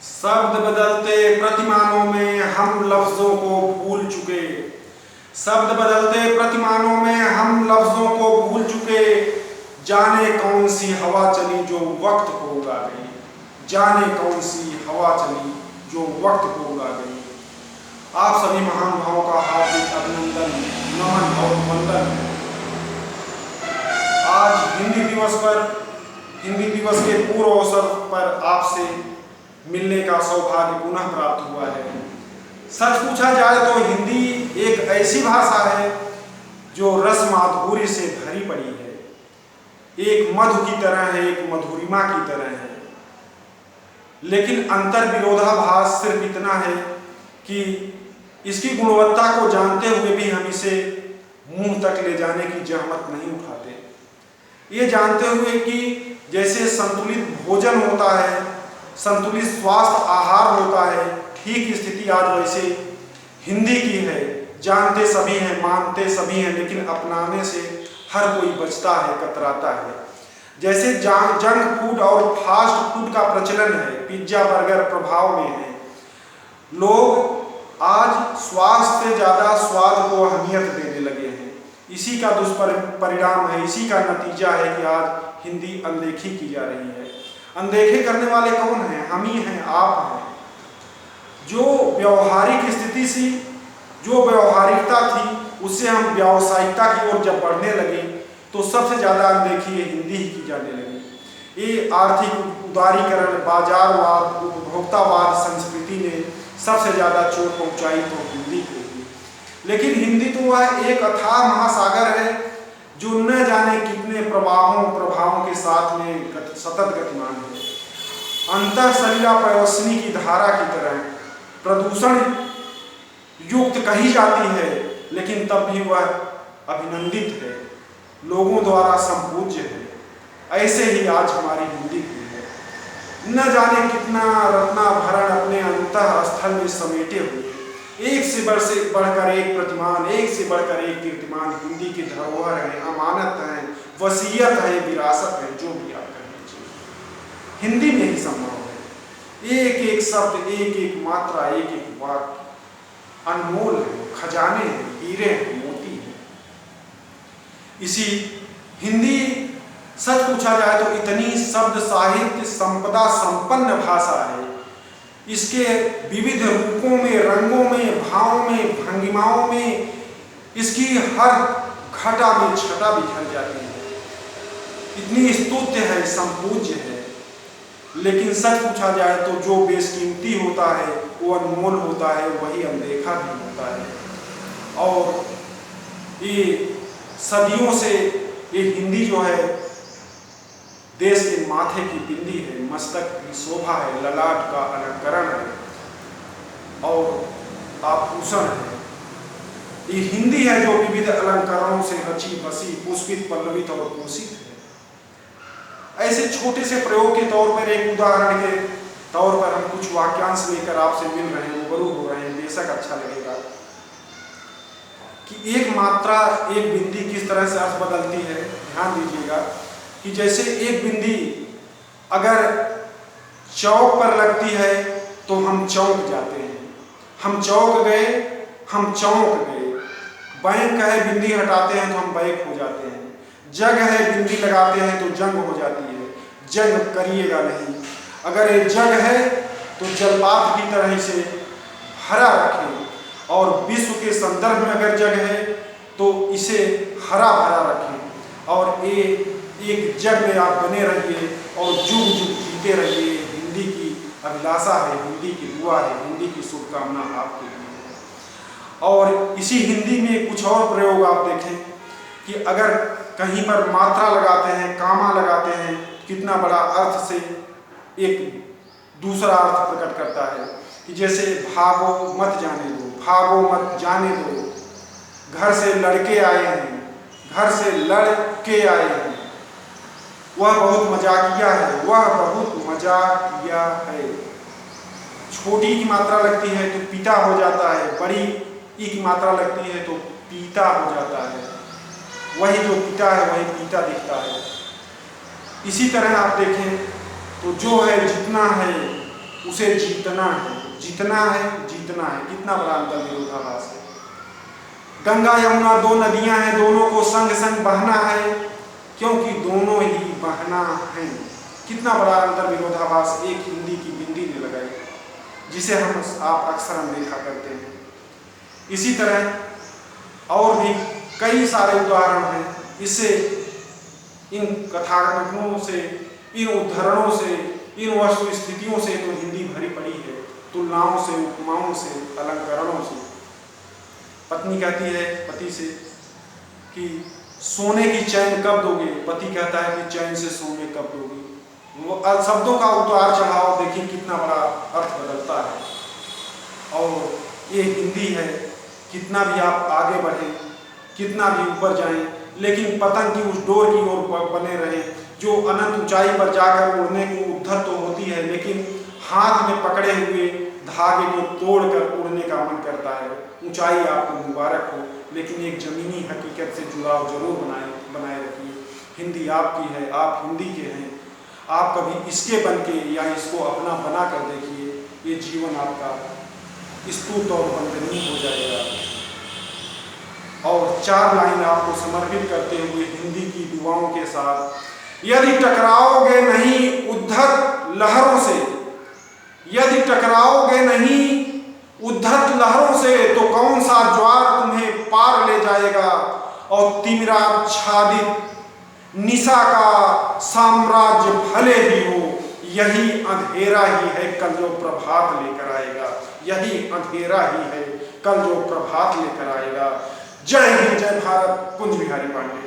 शब्द बदलते प्रतिमानों में हम लफ्जों को भूल चुके। शब्द बदलते प्रतिमानों में हम लफ्जों को भूल चुके। जाने कौन सी हवा चली जो वक्त को उड़ा गई। जाने कौन सी हवा चली जो वक्त को उड़ा गई। आप सभी महानुभावों का हार्दिक अभिनंदन, नमन और वंदन है। आज हिंदी दिवस के पूर्व अवसर पर आपसे मिलने का सौभाग्य पुनः प्राप्त हुआ है। सच पूछा जाए तो हिंदी एक ऐसी भाषा है जो रस माधुर्य से भरी पड़ी है। एक मधु की तरह है, एक मधुरिमा की तरह है। लेकिन अंतर विरोधाभास सिर्फ इतना है कि इसकी गुणवत्ता को जानते हुए भी हम इसे मुंह तक ले जाने की जहमत नहीं उठाते। ये जानते हुए कि जैसे संतुलित भोजन होता है, संतुलित स्वास्थ्य आहार होता है, ठीक स्थिति आज वैसे हिंदी की है। जानते सभी हैं, मानते सभी हैं, लेकिन अपनाने से हर कोई बचता है, कतराता है। जैसे जंक फूड और फास्ट फूड का प्रचलन है, पिज्जा बर्गर प्रभाव में है। लोग आज स्वास्थ्य से ज़्यादा स्वाद को अहमियत देने लगे हैं। इसी का दुष्परिणाम है, इसी का नतीजा है कि आज हिंदी अनदेखी की जा रही है। अनदेखे करने वाले कौन हैं? हम ही हैं, आप हैं। जो व्यवहारिक स्थिति से, जो व्यवहारिकता थी, उससे हम व्यावसायिकता की ओर जब बढ़ने लगे तो सबसे ज़्यादा अनदेखी हिंदी ही की जाने लगी। ये आर्थिक उदारीकरण, बाजारवाद, उपभोक्तावाद संस्कृति ने सबसे ज़्यादा चोट पहुँचाई तो हिंदी को ही। लेकिन हिंदी तो वह एक अथाह महासागर है जो न जाने कितने प्रभावों के साथ में सतत गतिमान है। अंतःसलिला प्रवसनी की धारा की तरह प्रदूषण युक्त कही जाती है, लेकिन तब भी वह अभिनंदित है, लोगों द्वारा संपूज्य है। ऐसे ही आज हमारी हिंदी की है। न जाने कितना रत्नाभरण अपने अंतः स्थल में समेटे हुए, एक से बढ़कर एक प्रतिमान, एक से बढ़कर एक कीर्तिमान हिंदी की धरोहर है, अमानत है, वसीयत है, विरासत है, जो भी आप कह लीजिए। हिंदी में ही संभव है। एक एक शब्द, एक एक मात्रा, एक एक वाक्य अनमोल है, खजाने हैं, हीरे हैं, मोती हैं। इसी हिंदी सच पूछा जाए तो इतनी शब्द साहित्य संपदा संपन्न भाषा है। इसके विविध रूपों में, रंगों में, भावों में, भंगिमाओं में इसकी हर घटा में छटा बिखर जाती है। इतनी स्तुत्य है, संपूज्य है। लेकिन सच पूछा जाए तो जो बेशकीमती होता है वो अनमोल होता है, वही अनदेखा भी होता है। और ये सदियों से ये हिंदी जो है देश के माथे की बिंदी है, मस्तक की शोभा है, ललाट का अलंकरण है और आभूषण है। ये हिंदी है जो विविध अलंकारों से रची बसी, पुष्पित, पल्लवित और पोषित है। ऐसे छोटे से प्रयोग के तौर पर, एक उदाहरण के तौर पर हम कुछ वाक्यांश लेकर आपसे मिल रहे हैं, रूबरू हो रहे हैं। बेशक अच्छा लगेगा कि एक मात्रा, एक बिंदी किस तरह से अर्थ बदलती है। ध्यान दीजिएगा कि जैसे एक बिंदी अगर चौक पर लगती है तो हम चौंक जाते हैं, हम चौक गए, हम चौंक गए। बैंक है, बिंदी हटाते हैं तो हम बैक हो जाते हैं। जग है, बिंदी लगाते हैं तो जंग हो जाती है। जंग करिएगा नहीं। अगर ये जग है तो जलपात की तरह से हरा रखें, और विश्व के संदर्भ में अगर जग है तो इसे हरा भरा रखें। और ये एक जग में आप बने रहिए और जुग जुग जीते रहिए। हिंदी की अभिलाषा है, हिंदी की दुआ है, हिंदी की शुभकामना आपके लिए है। और इसी हिंदी में कुछ और प्रयोग आप देखें कि अगर कहीं पर मात्रा लगाते हैं, कामा लगाते हैं, कितना बड़ा अर्थ से एक दूसरा अर्थ प्रकट करता है। कि जैसे भागो मत जाने दो, भागो मत जाने दो, घर से लड़के आए हैं, घर से लड़के आए हैं, वह बहुत मजाकिया है, वह बहुत मजाकिया है। छोटी की मात्रा लगती है तो पिता हो जाता है, बड़ी ई की मात्रा लगती है तो पीता हो जाता है। वही जो पिता है वही पीता दिखता है। इसी तरह आप देखें तो जो है, जितना है, उसे जीतना है, जीतना है, जीतना है। कितना बड़ा अंतर विरोधाभास है। गंगा यमुना दो नदियां हैं, दोनों को संग संग बहना है, क्योंकि दोनों ही बहना है। कितना बड़ा अंतर विरोधाभास एक हिंदी की बिंदी ने लगाई, जिसे आप अक्सर अनदेखा करते हैं। इसी तरह और भी कई सारे उदाहरण हैं। इससे इन कथानकों से, इन उदाहरणों से, इन वस्तु स्थितियों से तो हिंदी भरी पड़ी है, तुलनाओं से, उपमाओं से, अलंकरणों से। पत्नी कहती है पति से कि सोने की चैन कब दोगे? पति कहता है कि चैन से सोने कब दोगे? वो शब्दों का उतार चढ़ाव देखिए कितना बड़ा अर्थ बदलता है। और ये हिंदी है, कितना भी आप आगे बढ़े, कितना भी ऊपर जाएं, लेकिन पतंग की उस डोर की ओर बने रहें जो अनंत ऊंचाई पर जाकर उड़ने को उद्धत तो होती है, लेकिन हाथ में पकड़े हुए धागे को तोड़कर उड़ने का मन करता है। ऊंचाई आपको मुबारक हो, लेकिन एक जमीनी हकीकत से जुड़ाव जरूर बनाए रखिए। हिंदी आपकी है, आप हिंदी के हैं। आप कभी इसके बन के या इसको अपना बना कर देखिए, ये जीवन आपका स्तुत और वंदनीय हो जाएगा। और 4 लाइन आपको समर्पित करते हुए हिंदी की दुआओं के साथ, यदि टकराओगे नहीं उद्धत लहरों से, यदि टकराओगे नहीं उद्धत लहरों से, तो कौन सा ज्वार तुम्हें पार ले जाएगा। और तिमिराच्छादित निशा का साम्राज्य भले ही हो, यही अंधेरा ही है कल जो प्रभात लेकर आएगा, यही अंधेरा ही है कल जो प्रभात लेकर आएगा। जय हिंद, जय भारत। कुंज बिहारी पांडे।